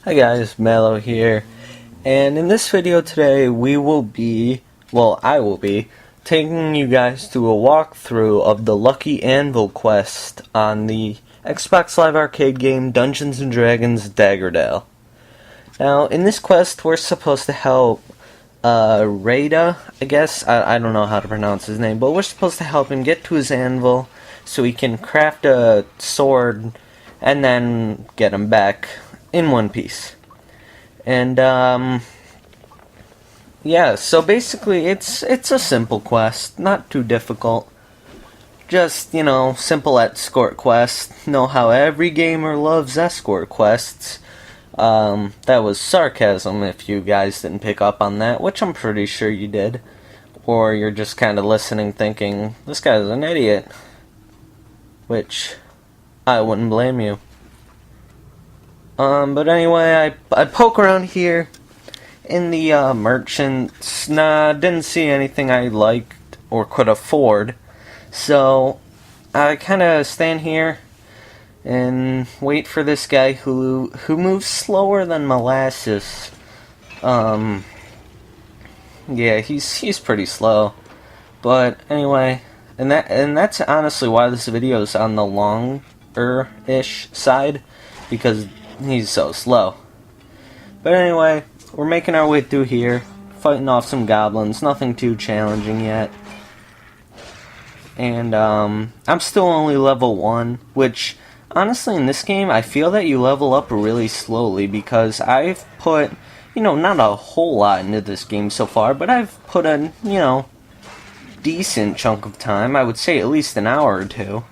Hi guys, Mallo here, and in this video today I will be taking you guys through a walkthrough of the Lucky Anvil quest on the Xbox Live Arcade game Dungeons & Dragons Daggerdale. Now, in this quest we're supposed to help Rada, I guess, I don't know how to pronounce his name, but we're supposed to help him get to his anvil so he can craft a sword and then get him back in one piece. And yeah, so basically it's a simple quest, not too difficult. Just, simple escort quest. Know how every gamer loves escort quests. That was sarcasm if you guys didn't pick up on that, which I'm pretty sure you did. Or you're just kind of listening thinking, this guy's an idiot. Which, I wouldn't blame you. But anyway, I poke around here in the merchants. Didn't see anything I liked or could afford. So I kind of stand here and wait for this guy who moves slower than molasses. Yeah, he's pretty slow. But anyway, and that's honestly why this video is on the longer-ish side, because he's so slow. But anyway, we're making our way through here, fighting off some goblins, nothing too challenging yet. And I'm still only level 1, which honestly in this game I feel that you level up really slowly, because I've put, not a whole lot into this game so far, but I've put a, decent chunk of time, I would say at least an hour or two,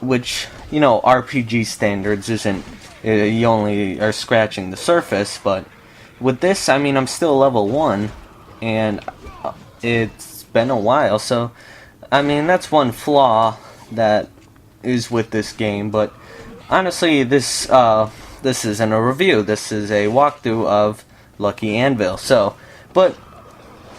which, RPG standards isn't, you only are scratching the surface, but with this, I mean, I'm still level 1, and it's been a while, so, I mean, that's one flaw that is with this game, but honestly, this isn't a review, this is a walkthrough of Lucky Anvil, so, but,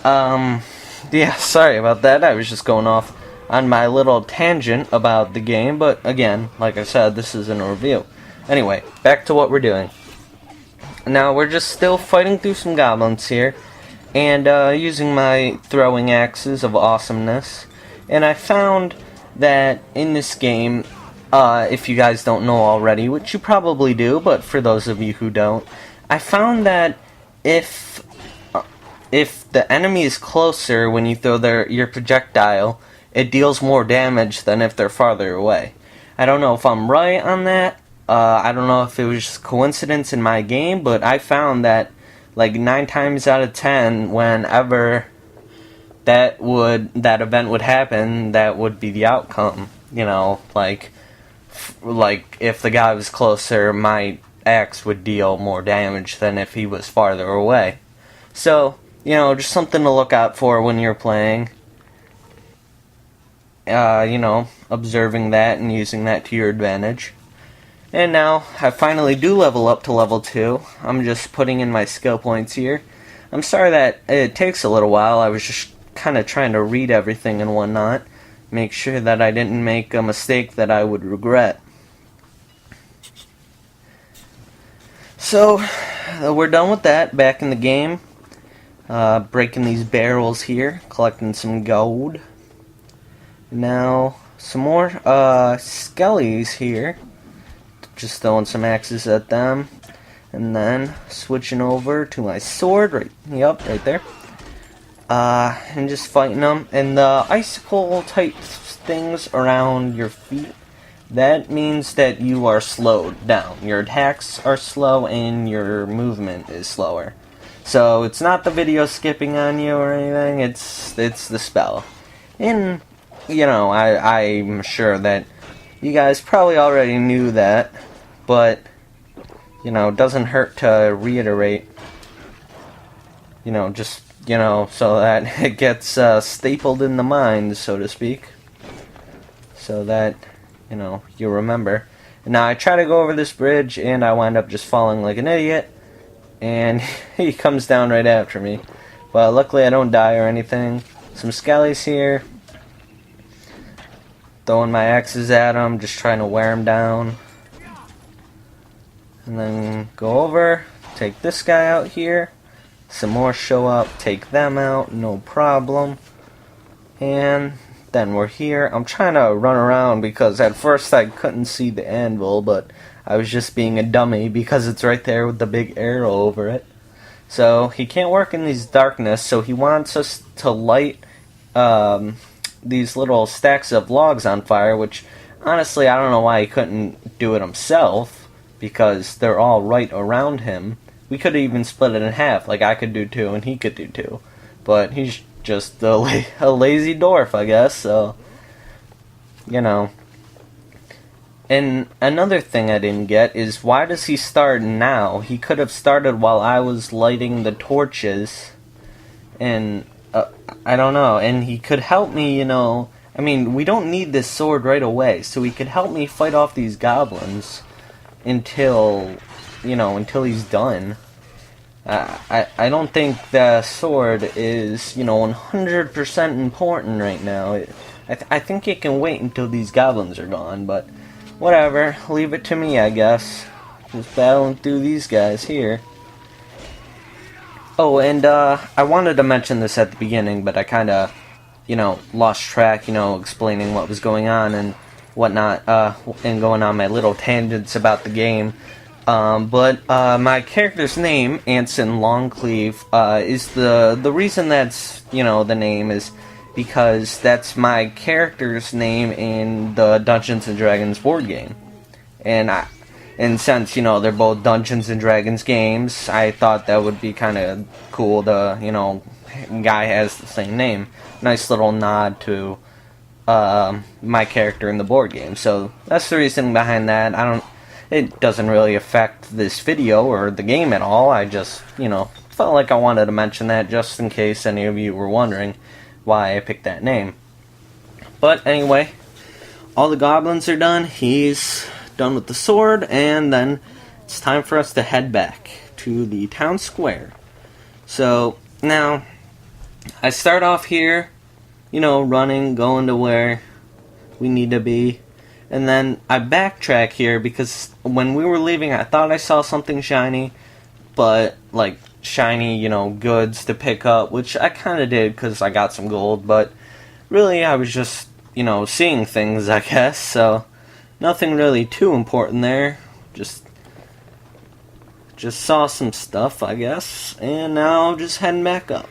yeah, sorry about that, I was just going off on my little tangent about the game, but again, like I said, this isn't a review. Anyway, back to what we're doing. Now, we're just still fighting through some goblins here, and using my throwing axes of awesomeness, and I found that in this game, if you guys don't know already, which you probably do, but for those of you who don't, I found that if the enemy is closer when you throw your projectile, it deals more damage than if they're farther away. I don't know if I'm right on that. I don't know if it was just coincidence in my game, but I found that like 9 times out of 10, whenever that event would happen, that would be the outcome. Like if the guy was closer, my axe would deal more damage than if he was farther away. So, just something to look out for when you're playing. Observing that and using that to your advantage. And now, I finally do level up to level 2. I'm just putting in my skill points here. I'm sorry that it takes a little while. I was just kind of trying to read everything and whatnot. Make sure that I didn't make a mistake that I would regret. So, we're done with that. Back in the game. Breaking these barrels here. Collecting some gold. Now, some more skellies here. Just throwing some axes at them, and then switching over to my sword, right there, and just fighting them. And the icicle type things around your feet, that means that you are slowed down. Your attacks are slow and your movement is slower. So it's not the video skipping on you or anything, it's the spell. And, I'm sure that you guys probably already knew that, but, it doesn't hurt to reiterate, just, so that it gets stapled in the mind, so to speak, so that, you remember. And now I try to go over this bridge, and I wind up just falling like an idiot, and he comes down right after me, but luckily I don't die or anything. Some skellies here. Throwing my axes at him, just trying to wear him down. And then go over, take this guy out here. Some more show up, take them out, no problem. And then we're here. I'm trying to run around because at first I couldn't see the anvil, but I was just being a dummy because it's right there with the big arrow over it. So he can't work in these darkness, so he wants us to light these little stacks of logs on fire, which honestly I don't know why he couldn't do it himself, because they're all right around him. We could even split it in half, like I could do 2 and he could do 2. But he's just a lazy dwarf, I guess, so, you know. And another thing I didn't get is, why does he start now? He could have started while I was lighting the torches, and I don't know, and he could help me, you know. I mean, we don't need this sword right away, so he could help me fight off these goblins until, you know, until he's done. I don't think the sword is, you know, 100% important right now. I think it can wait until these goblins are gone, but whatever. Leave it to me, I guess. Just battling through these guys here. Oh, and I wanted to mention this at the beginning, but I kind of, you know, lost track, you know, explaining what was going on and whatnot, and going on my little tangents about the game. But my character's name, Anson Longcleave, is the reason that's, you know, the name is because that's my character's name in the Dungeons and Dragons board game. And since, you know, they're both Dungeons and Dragons games, I thought that would be kind of cool. The, you know, guy has the same name. Nice little nod to my character in the board game. So that's the reason behind that. It doesn't really affect this video or the game at all. I just, you know, felt like I wanted to mention that just in case any of you were wondering why I picked that name. But anyway, all the goblins are done. He's done with the sword, and then it's time for us to head back to the town square. So now I start off here, you know, running, going to where we need to be. And then I backtrack here because when we were leaving, I thought I saw something shiny, but like shiny, you know, goods to pick up, which I kind of did because I got some gold, but really I was just, you know, seeing things, I guess, so nothing really too important there. Just saw some stuff, I guess, and now just heading back up.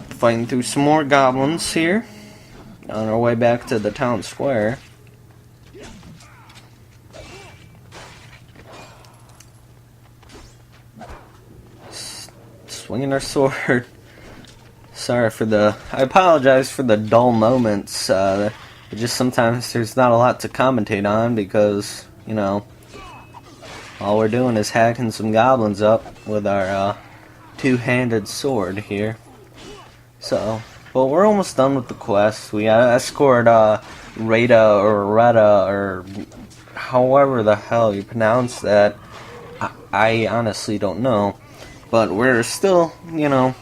Fighting through some more goblins here on our way back to the town square. Swinging our sword. Sorry for I apologize for the dull moments. It just sometimes there's not a lot to commentate on because, you know, all we're doing is hacking some goblins up with our two-handed sword here. So, but we're almost done with the quest. We escort Rita or Retta or however the hell you pronounce that. I honestly don't know. But we're still, you know,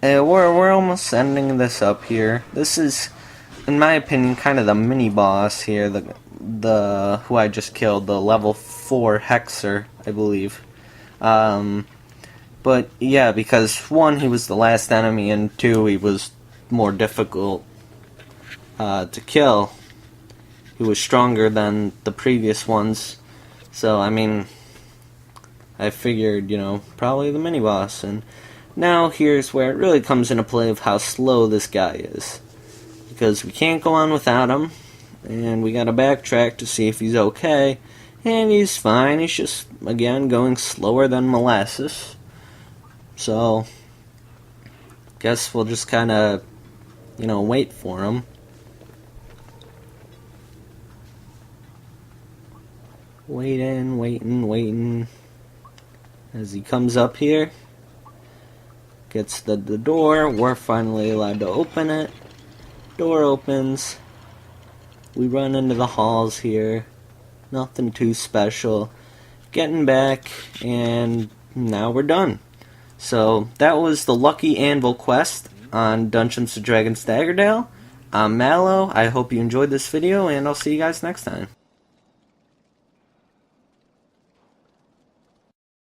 we're almost ending this up here. This is, in my opinion, kind of the mini boss here. The who I just killed, the level 4 Hexer, I believe. But yeah, because 1, he was the last enemy, and 2, he was more difficult to kill. He was stronger than the previous ones. So, I mean, I figured, you know, probably the mini-boss. And now here's where it really comes into play of how slow this guy is. Because we can't go on without him. And we gotta backtrack to see if he's okay. And he's fine. He's just, again, going slower than molasses. So, guess we'll just kind of, you know, wait for him. Waiting. As he comes up here, gets the door. We're finally allowed to open it. Door opens. We run into the halls here. Nothing too special. Getting back, and now we're done. So, that was the Lucky Anvil quest on Dungeons & Dragons Daggerdale. I'm Mallo. I hope you enjoyed this video, and I'll see you guys next time.